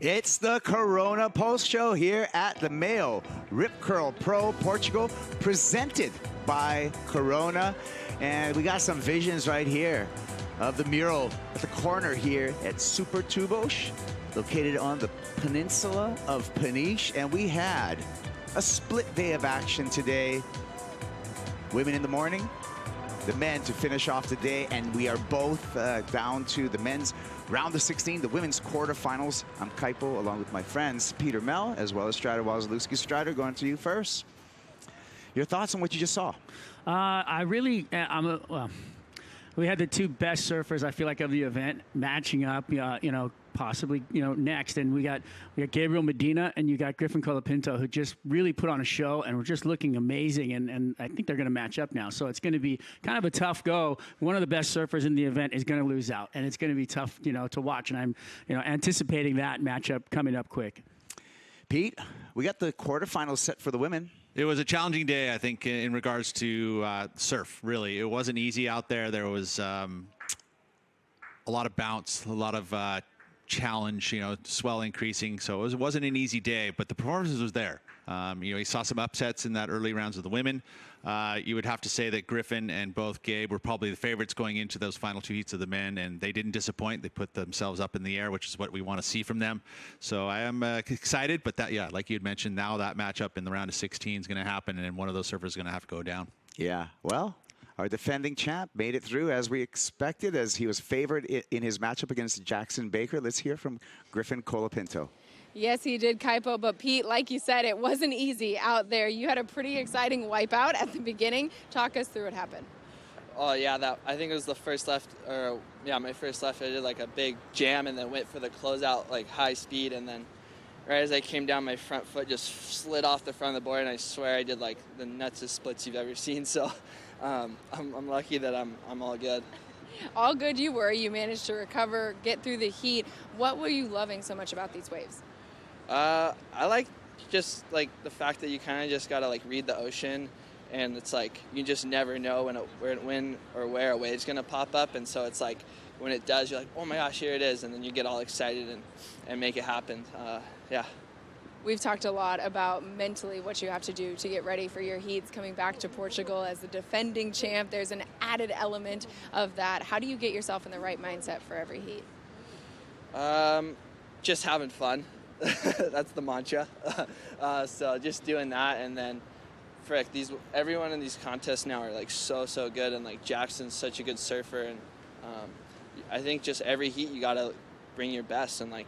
It's the Corona Post Show here at the Mayo Rip Curl Pro Portugal, presented by Corona. And we got some visions right here of the mural at the corner here at Super Tubos, located on the peninsula of Peniche. And we had a split day of action today. Women in the morning, the men to finish off the day, and we are both down to the men's round of 16, the women's quarterfinals. I'm Kaipo, along with my friends Peter Mel, as well as Strider Wozlewski. Strider, going to you first. Your thoughts on what you just saw? We had the two best surfers, I feel like, of the event matching up, possibly, next. And we got Gabriel, Medina, and you got Griffin Colapinto, who just really put on a show and were just looking amazing. And I think they're going to match up now. So it's going to be kind of a tough go. One of the best surfers in the event is going to lose out, and it's going to be tough, to watch. And I'm, anticipating that matchup coming up quick. Pete, we got the quarterfinals set for the women. It was a challenging day, I think, in regards to surf, really. It wasn't easy out there. There was a lot of bounce, a lot of challenge, swell increasing. So it wasn't an easy day, but the performances was there. You saw some upsets in that early rounds of the women. You would have to say that Griffin and both Gabe were probably the favorites going into those final two heats of the men, and they didn't disappoint. They put themselves up in the air, which is what we want to see from them. So I am excited, but like you had mentioned, now that matchup in the round of 16 is going to happen, and one of those surfers is going to have to go down. Yeah, well, our defending champ made it through as we expected, as he was favored in his matchup against Jackson Baker. Let's hear from Griffin Colapinto. Yes, he did, Kaipo, but Pete, like you said, it wasn't easy out there. You had a pretty exciting wipeout at the beginning. Talk us through what happened. Oh, yeah, I think it was the first left, my first left. I did like a big jam and then went for the closeout, like high speed, and then right as I came down, my front foot just slid off the front of the board, and I swear I did like the nutsest splits you've ever seen. So I'm lucky that I'm all good. All good you were. You managed to recover, get through the heat. What were you loving so much about these waves? I like just like the fact that you kind of just gotta like read the ocean, and it's like you just never know when or where a wave's gonna pop up, and so it's like when it does, you're like, oh my gosh, here it is, and then you get all excited and make it happen. Yeah. We've talked a lot about mentally what you have to do to get ready for your heats coming back to Portugal as the defending champ. There's an added element of that. How do you get yourself in the right mindset for every heat? Just having fun. That's the mantra. So just doing that, and then frick, everyone in these contests now are like so good, and like Jackson's such a good surfer, and I think just every heat you gotta bring your best, and like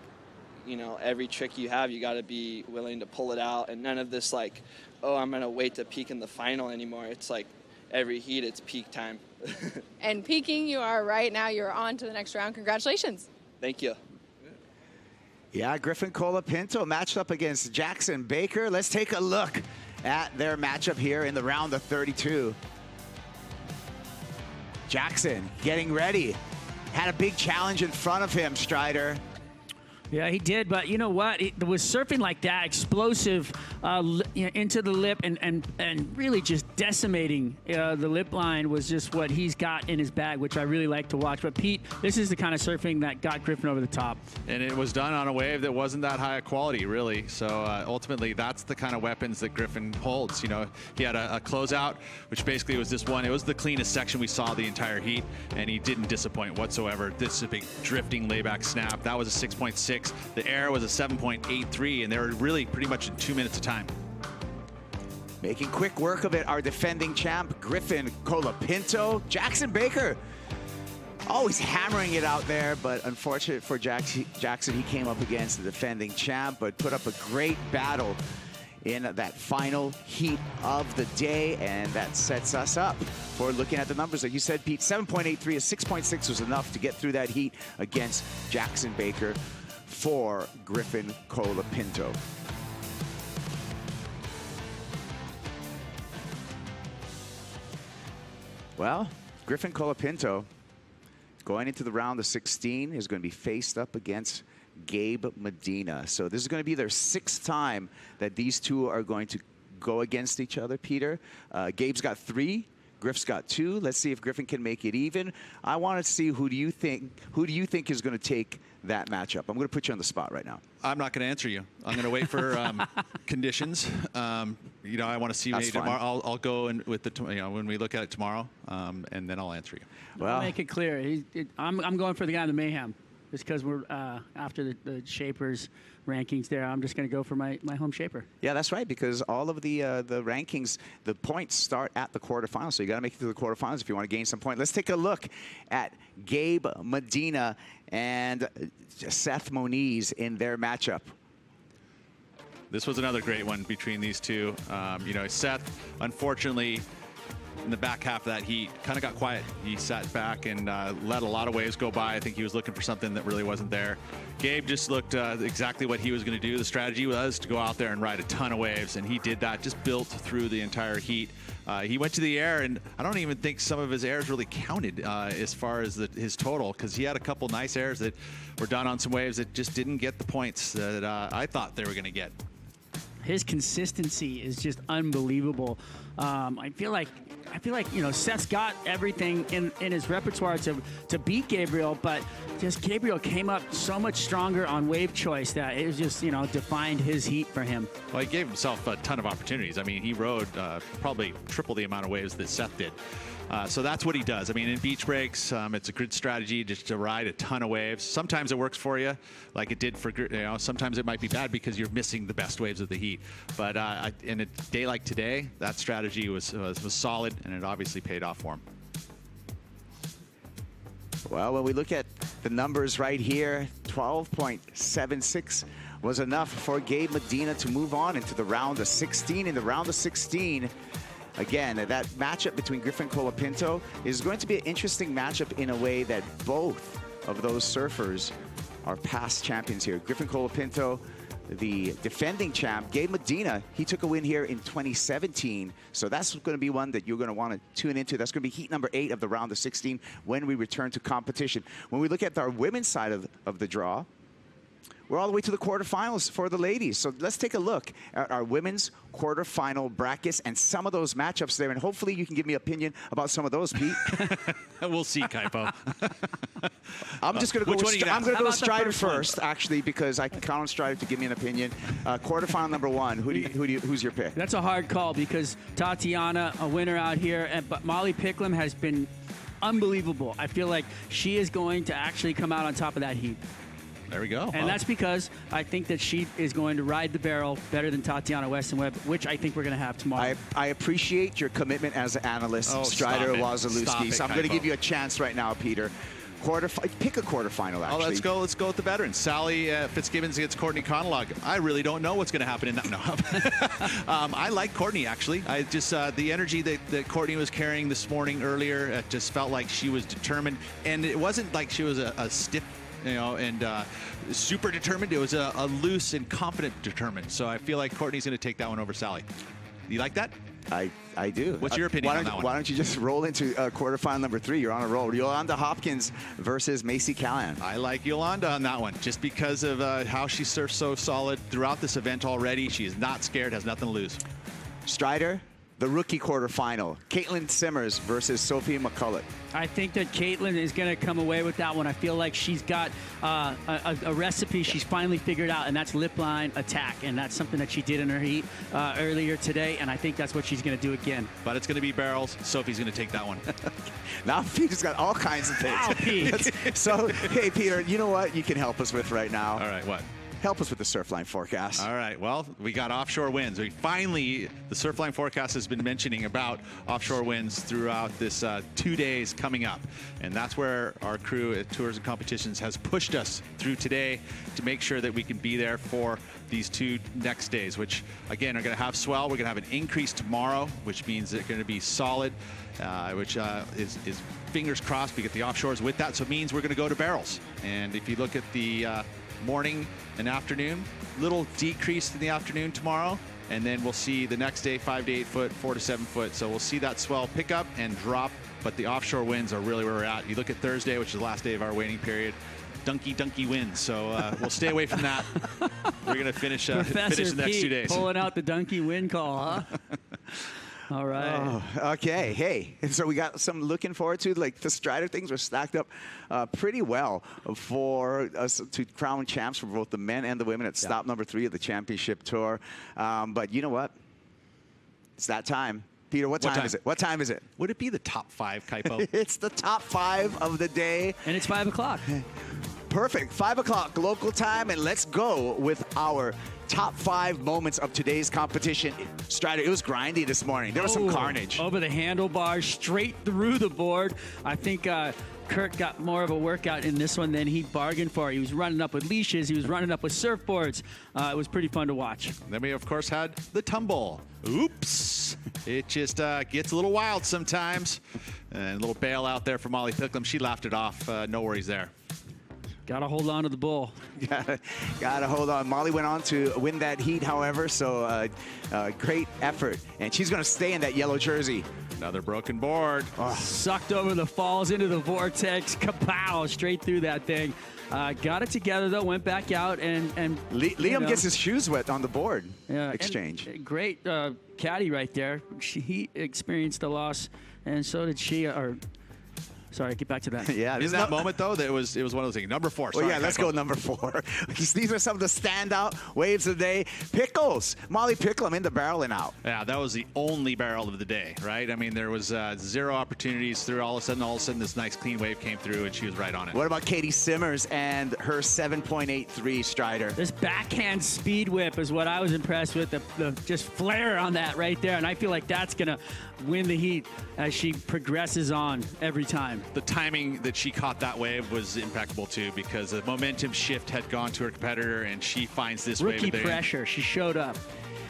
every trick you have, you gotta be willing to pull it out, and none of this like, oh, I'm gonna wait to peak in the final anymore. It's like every heat, it's peak time. And peaking you are right now. You're on to the next round. Congratulations. Thank you. Yeah, Griffin Colapinto matched up against Jackson Baker. Let's take a look at their matchup here in the round of 32. Jackson getting ready. Had a big challenge in front of him, Strider. Yeah, he did, but you know what? It was surfing like that, explosive into the lip, and really just decimating the lip line was just what he's got in his bag, which I really like to watch. But Pete, this is the kind of surfing that got Griffin over the top. And it was done on a wave that wasn't that high quality, really. So ultimately, that's the kind of weapons that Griffin holds. He had a closeout, which basically was this one. It was the cleanest section we saw the entire heat, and he didn't disappoint whatsoever. This is a big drifting layback snap. That was a 6.6. The air was a 7.83, and they were really pretty much in 2 minutes of time. Making quick work of it, our defending champ, Griffin Colapinto. Jackson Baker, always hammering it out there, but unfortunate for Jackson, he came up against the defending champ, but put up a great battle in that final heat of the day, and that sets us up for looking at the numbers. Like you said, Pete, 7.83, a 6.6 was enough to get through that heat against Jackson Baker for Griffin Colapinto. Well, Griffin Colapinto, going into the round of 16, is going to be faced up against Gabe Medina. So this is going to be their 6th time that these two are going to go against each other, Peter. Gabe's got 3 Griff's got 2. Let's see if Griffin can make it even. I want to see who do you think is going to take that matchup. I'm going to put you on the spot right now. I'm not going to answer you. I'm going to wait for conditions. You know, I want to see maybe tomorrow. I'll go in with the when we look at it tomorrow, and then I'll answer you. Well, I'll make it clear. I'm going for the guy in the mayhem. Just because we're after the Shapers rankings there, I'm just going to go for my home Shaper. Yeah, that's right, because all of the rankings, the points start at the quarterfinals, so you got to make it to the quarterfinals if you want to gain some points. Let's take a look at Gabe Medina and Seth Moniz in their matchup. This was another great one between these two. You know, Seth, unfortunately, in the back half of that heat, kind of got quiet. He sat back and let a lot of waves go by. I think he was looking for something that really wasn't there. Gabe just looked exactly what he was going to do. The strategy was to go out there and ride a ton of waves, and he did that, just built through the entire heat. He went to the air, and I don't even think some of his airs really counted as far as his total, because he had a couple nice airs that were done on some waves that just didn't get the points that I thought they were going to get. His consistency is just unbelievable. I feel like you know, Seth's got everything in his repertoire to beat Gabriel, but just Gabriel came up so much stronger on wave choice that it was just, you know, defined his heat for him. Well, he gave himself a ton of opportunities. I mean, he rode probably triple the amount of waves that Seth did. So that's what he does. I mean, in beach breaks, it's a good strategy just to ride a ton of waves. Sometimes it works for you, like it did for, you know, sometimes it might be bad because you're missing the best waves of the heat. But in a day like today, that strategy was solid, and it obviously paid off for him. Well, when we look at the numbers right here, 12.76 was enough for Gabe Medina to move on into the round of 16. In the round of 16, again, that matchup between Griffin Colapinto is going to be an interesting matchup in a way that both of those surfers are past champions here. Griffin Colapinto, the defending champ. Gabe Medina, he took a win here in 2017. So that's going to be one that you're going to want to tune into. That's going to be heat number 8 of the round of 16 when we return to competition. When we look at our women's side of the draw, we're all the way to the quarterfinals for the ladies. So let's take a look at our women's quarterfinal brackets and some of those matchups there. And hopefully you can give me an opinion about some of those, Pete. We'll see, Kaipo. I'm just going to go. I'm going to go Strider first, actually, because I can count on Strider to give me an opinion. Quarterfinal number 1. Who's your pick? That's a hard call because Tatiana, a winner out here, but Molly Picklum has been unbelievable. I feel like she is going to actually come out on top of that heat. There we go. And that's because I think that she is going to ride the barrel better than Tatiana Weston-Webb, which I think we're going to have tomorrow. I appreciate your commitment as an analyst, Strider Wazalewski. So I'm going to give you a chance right now, Peter. Pick a quarterfinal, actually. Oh, let's go with the veterans. Sally Fitzgibbons against Courtney Conalog. I really don't know what's going to happen in that. No. I like Courtney, actually. I just the energy that Courtney was carrying this morning earlier, it just felt like she was determined. And it wasn't like she was a stiff, you know, and super determined. It was a loose and confident determined. So I feel like Courtney's going to take that one over Sally. You like that? I do. What's your opinion on that one? Why don't you just roll into quarterfinal number 3? You're on a roll. Yolanda Hopkins versus Macy Callahan. I like Yolanda on that one just because of how she surfs so solid throughout this event already. She is not scared, has nothing to lose. Strider, the rookie quarterfinal. Caitlin Simmers versus Sophie McCulloch. I think that Caitlin is going to come away with that one. I feel like she's got a recipe she's finally figured out, and that's lip line attack. And that's something that she did in her heat earlier today, and I think that's what she's going to do again. But it's going to be barrels. Sophie's going to take that one. Now Peter's got all kinds of things. Wow, Pete. So, hey, Peter, you know what you can help us with right now? All right, what? Help us with the Surfline forecast. All right, well, we got offshore winds. The Surfline forecast has been mentioning about offshore winds throughout this 2 days coming up. And that's where our crew at Tours and Competitions has pushed us through today to make sure that we can be there for these 2 next days, which, again, are going to have swell. We're going to have an increase tomorrow, which means they're going to be solid, which is fingers crossed we get the offshores with that. So it means we're going to go to barrels. And if you look at the morning and afternoon, little decrease in the afternoon tomorrow, and then we'll see the next day 5 to 8 foot, 4 to 7 foot. So we'll see that swell pick up and drop, but the offshore winds are really where we're at. You look at Thursday, which is the last day of our waiting period, dunky winds. So we'll stay away from that. We're going to finish the next 2 days. Pulling out the dunky wind call, huh? All right. Oh, okay. Hey, so we got some looking forward to. Like the Strider things were stacked up pretty well for us to crown champs for both the men and the women at stop number 3 of the championship tour. But you know what? It's that time. Peter, what time is it? What time is it? Would it be the top 5, Kaipo? It's the top 5 of the day. And it's 5 o'clock. Perfect. 5 o'clock local time, and let's go with our top 5 moments of today's competition. Strider, it was grindy this morning. There was some carnage. Over the handlebars, straight through the board. I think Kurt got more of a workout in this one than he bargained for. He was running up with leashes. He was running up with surfboards. It was pretty fun to watch. Then we, of course, had the tumble. Oops. It just gets a little wild sometimes. And a little bail out there for Molly Picklum. She laughed it off. No worries there. Got to hold on to the bull. Gotta hold on. Molly went on to win that heat, however, so great effort. And she's going to stay in that yellow jersey. Another broken board. Oh. Sucked over the falls into the vortex. Kapow! Straight through that thing. Got it together, though. Went back out and Liam gets his shoes wet on the board exchange. Great caddy right there. He experienced a loss, and so did she. Sorry, get back to that. Yeah, in that moment though, it was one of those things. Number 4. Well, yeah, let's go number 4. These are some of the standout waves of the day. Pickles, Molly Picklum in the barrel and out. Yeah, that was the only barrel of the day, right? I mean, there was 0 opportunities through. All of a sudden, this nice clean wave came through, and she was right on it. What about Katie Simmers and her 7.83 Strider? This backhand speed whip is what I was impressed with. The just flare on that right there, and I feel like that's gonna win the heat as she progresses on every time. The timing that she caught that wave was impeccable too, because the momentum shift had gone to her competitor, and she finds this wave. Rookie pressure. She showed up.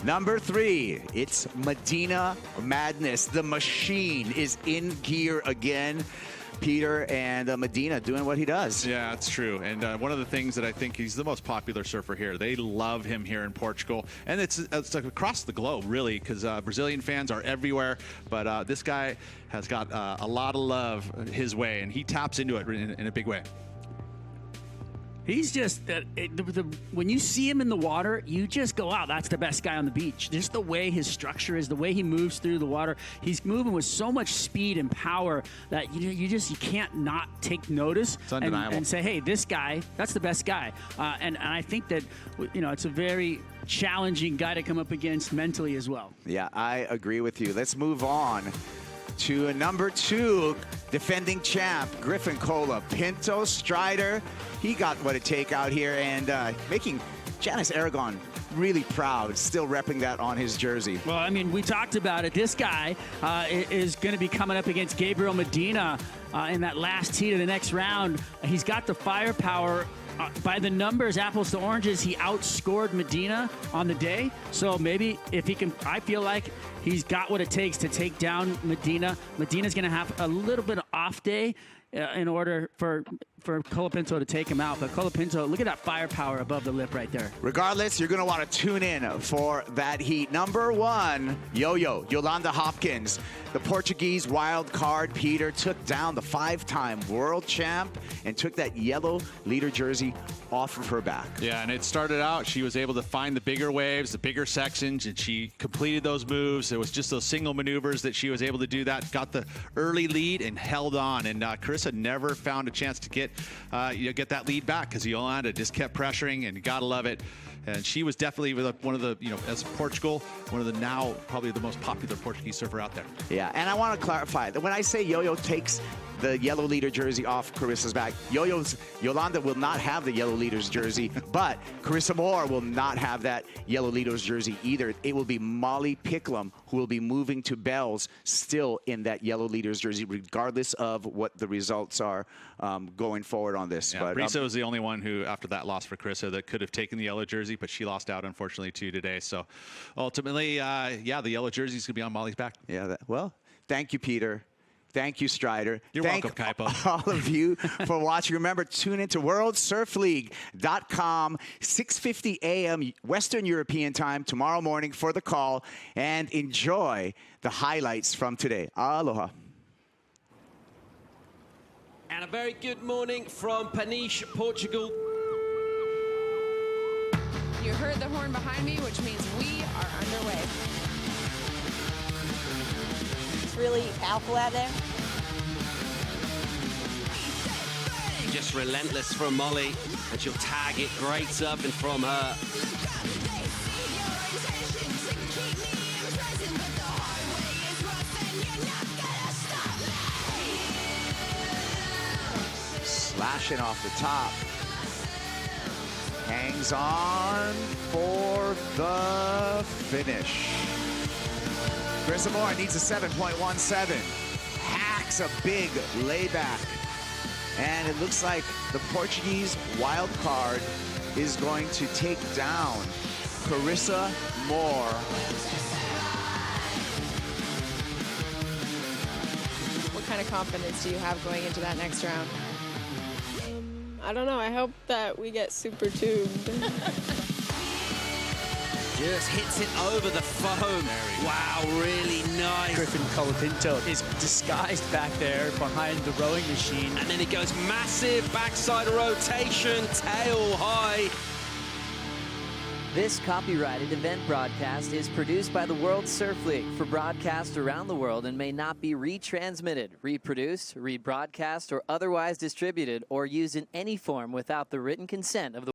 Number 3, it's Medina Madness. The machine is in gear again. Peter and Medina doing what he does. Yeah, it's true. And one of the things that I think he's the most popular surfer here. They love him here in Portugal. And it's like across the globe, really, because Brazilian fans are everywhere. But this guy has got a lot of love his way, and he taps into it in a big way. He's just, when you see him in the water, you just go, wow, that's the best guy on the beach. Just the way his structure is, the way he moves through the water. He's moving with so much speed and power that you can't not take notice. It's undeniable. And say, hey, this guy, that's the best guy. And I think that, it's a very challenging guy to come up against mentally as well. Yeah, I agree with you. Let's move on to number 2, defending champ, Griffin Colapinto. Strider, he got what it take out here, and making Janice Aragon really proud, still repping that on his jersey. Well, I mean, we talked about it. This guy is going to be coming up against Gabriel Medina in that last heat of the next round. He's got the firepower. By the numbers, apples to oranges, he outscored Medina on the day. So maybe if he can, I feel like he's got what it takes to take down Medina. Medina's going to have a little bit of off day in order for Colapinto to take him out. But Colapinto, look at that firepower above the lip right there. Regardless, you're going to want to tune in for that heat. Number 1, Yolanda Hopkins. The Portuguese wild card, Peter, took down the 5-time world champ and took that yellow leader jersey off of her back. Yeah, and it started out, she was able to find the bigger waves, the bigger sections, and she completed those moves. It was just those single maneuvers that she was able to do that, got the early lead and held on. And Carissa never found a chance to get that lead back, because Yolanda just kept pressuring, and you gotta love it. And she was definitely one of the, as Portugal, one of the now probably the most popular Portuguese surfer out there. Yeah, and I want to clarify that when I say Yo-Yo takes the yellow leader jersey off Carissa's back, Yolanda will not have the yellow leader's jersey, but Carissa Moore will not have that yellow leader's jersey either. It will be Molly Picklum who will be moving to bells still in that yellow leader's jersey, regardless of what the results are going forward on this. Yeah, Brisa was the only one who, after that loss for Carissa, that could have taken the yellow jersey, but she lost out, unfortunately, too, today. So ultimately, the yellow jersey is going to be on Molly's back. Yeah, well, thank you, Peter. Thank you, Strider. You're welcome, Kaipo. All of you for watching. Remember, tune into WorldSurfLeague.com, 6:50 a.m. Western European time tomorrow morning for the call, and enjoy the highlights from today. Aloha. And a very good morning from Peniche, Portugal. You heard the horn behind me, which means we are underway. really powerful out there. Just relentless from Molly, and she'll tag it. Great surfing from her. Slashing off the top. Hangs on for the finish. Carissa Moore needs a 7.17. Hacks a big layback. And it looks like the Portuguese wild card is going to take down Carissa Moore. What kind of confidence do you have going into that next round? I don't know. I hope that we get super tubed. Just hits it over the foam. Wow, really nice. Griffin Colapinto is disguised back there behind the rowing machine. And then it goes massive backside rotation, tail high. This copyrighted event broadcast is produced by the World Surf League for broadcast around the world and may not be retransmitted, reproduced, rebroadcast, or otherwise distributed or used in any form without the written consent of the